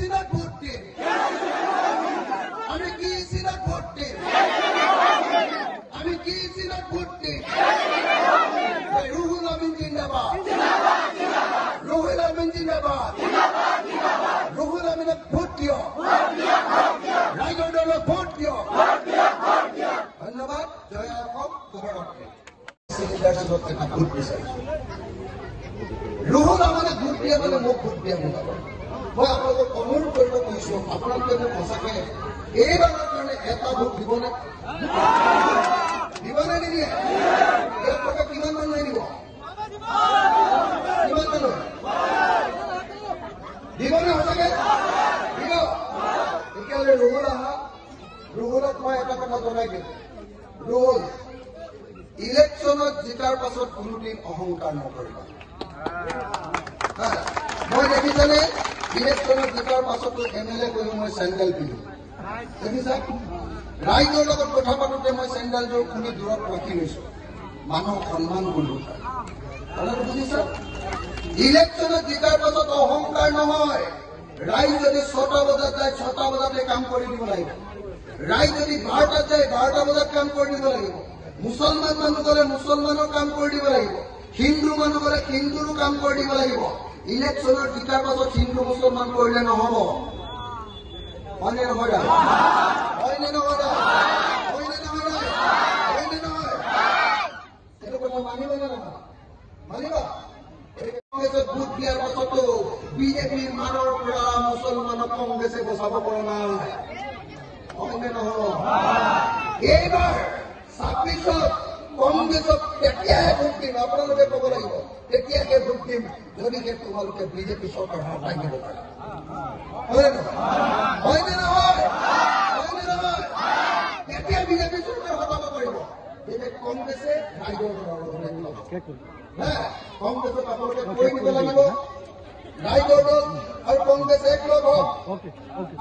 সিনাত vote দিম আমি কি সিনাত ভোট দিম আমি কি সিনাত ভোট দিম রুহুল আমিন জিন্দাবাদ রুহুল আমিন জিন্দাবাদ রুহুল আমিনক ভোট দিও ৰাইজৰ দলক ভোট দিও ধন্যবাদ জয় অসম শুভৰাত্ৰি লিডাৰশ্বিপত এটা ভোট বিচাৰিছো ৰুহুল আমিনক ভোট দিয়া মানে মোক ভোট দিয়া মই আপোনালোকক অনুৰোধ কৰিব কৈছো আপোনালোকে মোক সঁচাকে এইবাৰৰ কাৰণে এটা ভোট দিবনে নিদিয়ে ইয়াৰ টকা কিমান মানুহে দিব কিমান মানুহ দিবনে সঁচাকে দিব তেতিয়াহ'লে রুহুল আহা রুহুলক মই এটা কথা জনাই দিম রুহুল ইলেকশ্যনত জিকাৰ পাছত কোনোদিন অহংকাৰ নকৰিবা মই দেখিছানে ইলেকশ্যনত জিকাৰ পাছতো MLA কৰি মই চেণ্ডেল পিন্ধো দেখিছা ৰাইজৰ লগত কথা পাতোতে মই চেণ্ডেলযোৰ খুলি দূৰত ৰাখি লৈছো মানুহক সন্মান কৰিলো কথাটো বুজিছা ইলেকশ্যনত জিকাৰ পাছত অহংকাৰ নহয় ৰাইজ যদি 6টা বজাত যায় 6টা বজাতে কাম কৰি দিব লাগিব ৰাইজ যদি 12টাত যায় 12টা বজাত কাম কৰি দিব লাগিব মুছলমান মানুহ গ'লে মুছলমানৰ কাম কৰি দিব লাগিব হিন্দু মানুহ গ'লে হিন্দুৰো কাম কৰি দিব লাগিব ইলেকশ্যনৰ জিকাৰ পাছত হিন্দু মুছলমান কৰিলে নহ'ব হয়নে নহয় হয়নে নহয় হয়নে নহয় হয়নে নহয় এইটো কথা মানিবা নে নহয় মানিবা কংগ্ৰেছত ভোট দিয়াৰ পাছতো বিজেপিৰ মানৰ পৰা মুছলমানক কংগ্ৰেছে বচাব পৰা নাই হয়নে নহয় এইবাৰ 26ত কংগ্ৰেছক তেতিয়াহে ভোট দিম আপোনালোকে ক'ব লাগিব তেতিয়াহে ভোট দিম যদিহে তোমালোকে বিজেপি চৰকাৰ হটাই দিব পাৰে হয়নে নহয় হয়নে নহয় তেতিয়া বিজেপি চৰকাৰ হটাব পাৰিব যেতিয়া কংগ্ৰেছে ৰাইজৰ কংগ্ৰেছক আপোনালোকে কৈ দিব লাগিব ৰাইজৰ দল আৰু কংগ্ৰেছ একলগ হওক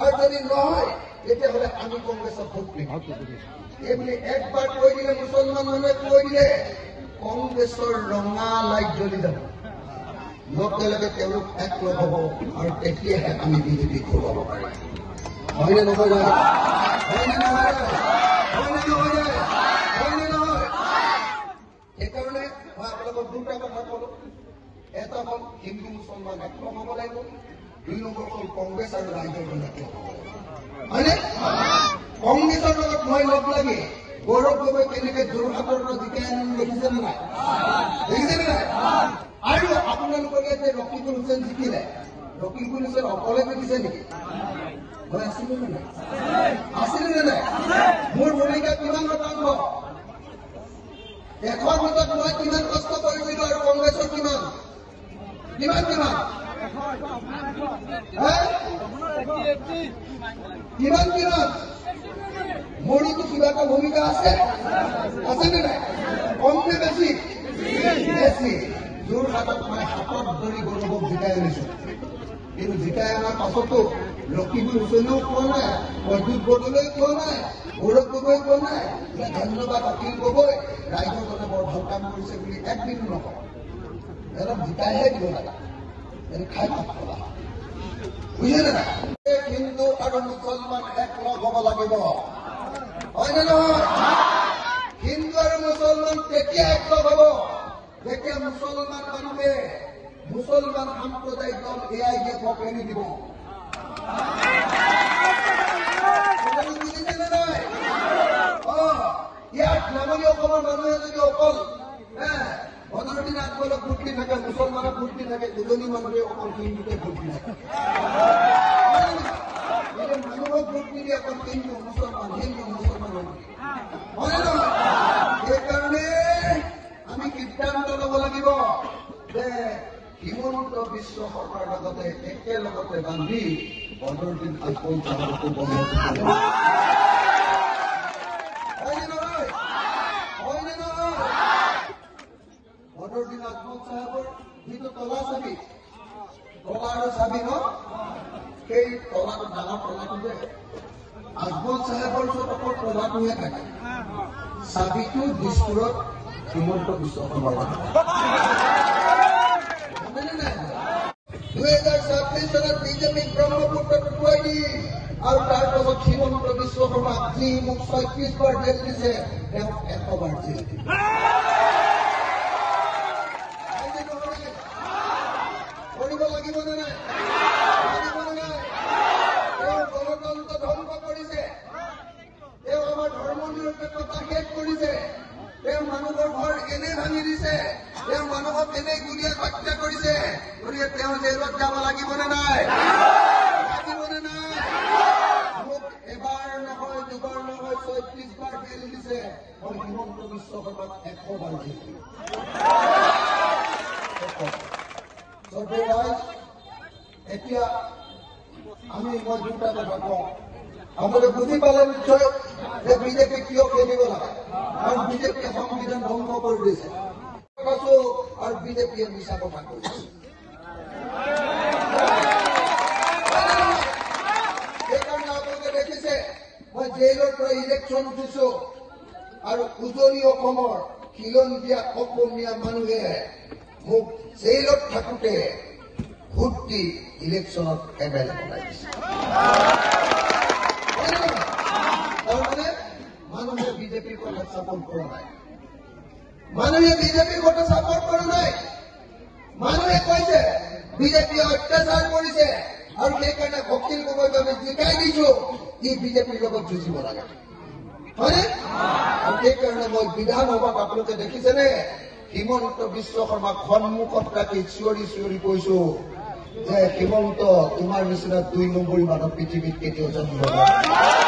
আৰু যদি নহয় তেতিয়াহ'লে আমি কংগ্ৰেছক ভোট দিম এইবুলি একবাৰ কৈ দিলে মুছলমান মানুহে কৈ দিলে কংগ্ৰেছৰ ৰঙা লাইট জ্বলি যাব লগে তেওঁলোক একলগ হ'ব আৰু তেতিয়াহে আমি বিজেপি ঘূৰাব পাৰিম হয়নে নহয় হয়নে নহয় হয়নে নহয় হয়নে নহয় সেইকাৰণে মই আপোনালোকক দুটা কথা ক'লো এটা হ'ল হিন্দু মুছলমান একলগ হ'ব লাগিব 2 নম্বৰ হ'ল কংগ্ৰেছ আৰু ৰাইজৰ দল একলগ হ'ব হয়নে কংগ্ৰেছৰ লগত মই লগ লাগি গৌৰৱ গগৈ কেনেকে যোৰহাটৰ পৰা জিকাই আনিম দেখিছেনে নাই আৰু আপোনালোকৰ ইয়াতে ৰকিবুল হুছেইন জিকিলে ৰকিবুল হুছেইন অকলে জিকিছে নেকি মই আছিলো নে নাই মোৰ ভূমিকা কিমান শতাংশ 100% মই কিমান কষ্ট কৰিছিলো আৰু কংগ্ৰেছৰ কিমান মোৰতো কিবা এটা ভূমিকা আছেনে নাই কমকে বেছি যোৰহাটত মই হাতত ধৰি গৌৰৱক জিকাই আনিছো কিন্তু জিকাই অনাৰ পাছতো ৰকিবুল হুছেইনেও কোৱা নাই প্ৰদ্যুৎ বৰদলৈও কোৱা নাই গৌৰৱ গগৈ কোৱা নাই ধন্যবাদ অখিল গগৈ ৰাইজৰ কাৰণে বৰ ভাল কাম কৰিছে বুলি একদিনো নকওঁ অলপ জিকাইহে দিব লাগে খাই ভাত খোৱা বুজিলে নাই হিন্দু আৰু মুছলমান একলগ হ'ব লাগিব হয়নে নহয় হিন্দু আৰু মুছলমান তেতিয়া একলগ হ'ব যেতিয়া মুছলমান মানুহে মুছলমান সাম্প্ৰদায়িক দল AIDFক এৰি দিব বুজিছেনে নাই ইয়াত নামনি অসমৰ মানুহে যদি অকল বদৰুদ্দিন আকবৰক ভোট দি থাকে মুছলমানক ভোট দি থাকে দুজনী মানুহে অকল হিন্দুকে ভোট দি থাকে মানুহক ভোট নিদি অকল হিন্দু মুছলমান হয় নহয় সেইকাৰণে আমি সিদ্ধান্ত ল'ব লাগিব যে হিমন্ত বিশ্ব শৰ্মাৰ লগতে একেলগতে বান্ধি বদৰুদ্দিন আকবৰ চাহাবকো বন্ধ বদৰুদ্দিন আকবৰ চাহাবৰ যিটো তলা চাবি তলা আৰু চাবি ন সেই তলাটো ডাঙৰ তলাটো যে আকবৰ চাহাবৰ ওচৰত অকল তলাটোহে থাকে চাবিটো দিছপুৰত হিমন্ত বিশ্ব শৰ্মাৰ 2026 ইলেকশ্যনত বিজেপিক ব্ৰহ্মপুত্ৰত উঠুৱাই দি আৰু তাৰ পাছত হিমন্ত বিশ্ব শৰ্মাক যি মোক ৩৬ বাৰ জেল দিছে তেওঁক ১০০ বাৰ জেল দিব। কৰিব লাগিবনে নাই? লাগিবনে নাই? তেওঁ গণতন্ত্ৰ ধ্বংস কৰিছে, তেওঁ আমাৰ ধৰ্ম নিৰপেক্ষতা শেষ কৰিছে, তেওঁ মানুহৰ ঘৰ এনে ভাঙি দিছে, তেওঁ মানুহক এনে গুলীয়াই হত্যা কৰিছে। গতিকে তেওঁ জেলত যাব লাগিবনে নাই? লাগিবনে নাই? মোক এবাৰ নহয়, দুবাৰ নহয়, ৩৬ বাৰ জেল দিছে। মই হিমন্ত বিশ্ব শৰ্মাক ১০০ বাৰ জেল দিম। এতিয়া মই দুটা কথা কওঁ। আপোনালোকে বুজি পালে নিশ্চয় যে বিজেপি কিয় খেলিব লাগে, কাৰণ বিজেপিয়ে সংবিধান ধ্বংস কৰি দিছে আৰু বিজেপিয়ে মিছা কথা কৈছে। সেইকাৰণে আপোনালোকে দেখিছে মই জেইলৰ পৰা ইলেকশ্যন উঠিছো আৰু উজনি অসমৰ খিলঞ্জীয়া অসমীয়া মানুহে মোক জেইলত থাকোঁতে ভোট দি ইলেকশ্যনত MLA বনাই দিছে। তাৰমানে মানুহে বিজেপিৰ কথা ছাপোৰ্ট কৰা নাই, মানুহে বিজেপিৰ কথা ছাপোৰ্ট কৰা নাই। মানুহে কৈছে বিজেপিয়ে অত্যাচাৰ কৰিছে আৰু সেইকাৰণে অখিল গগৈক আমি জিকাই দিছো, ই বিজেপিৰ লগত যুঁজিব লাগে, হয়নে? আৰু সেইকাৰণে মই বিধানসভাত আপোনালোকে দেখিছেনে হিমন্ত বিশ্ব শৰ্মাক সন্মুখত ৰাখি চিঞৰি চিঞৰি কৈছো যে হিমন্ত তোমাৰ নিচিনা ২ নম্বৰী মানুহ পৃথিৱীত কেতিয়াও জন্ম নহয়।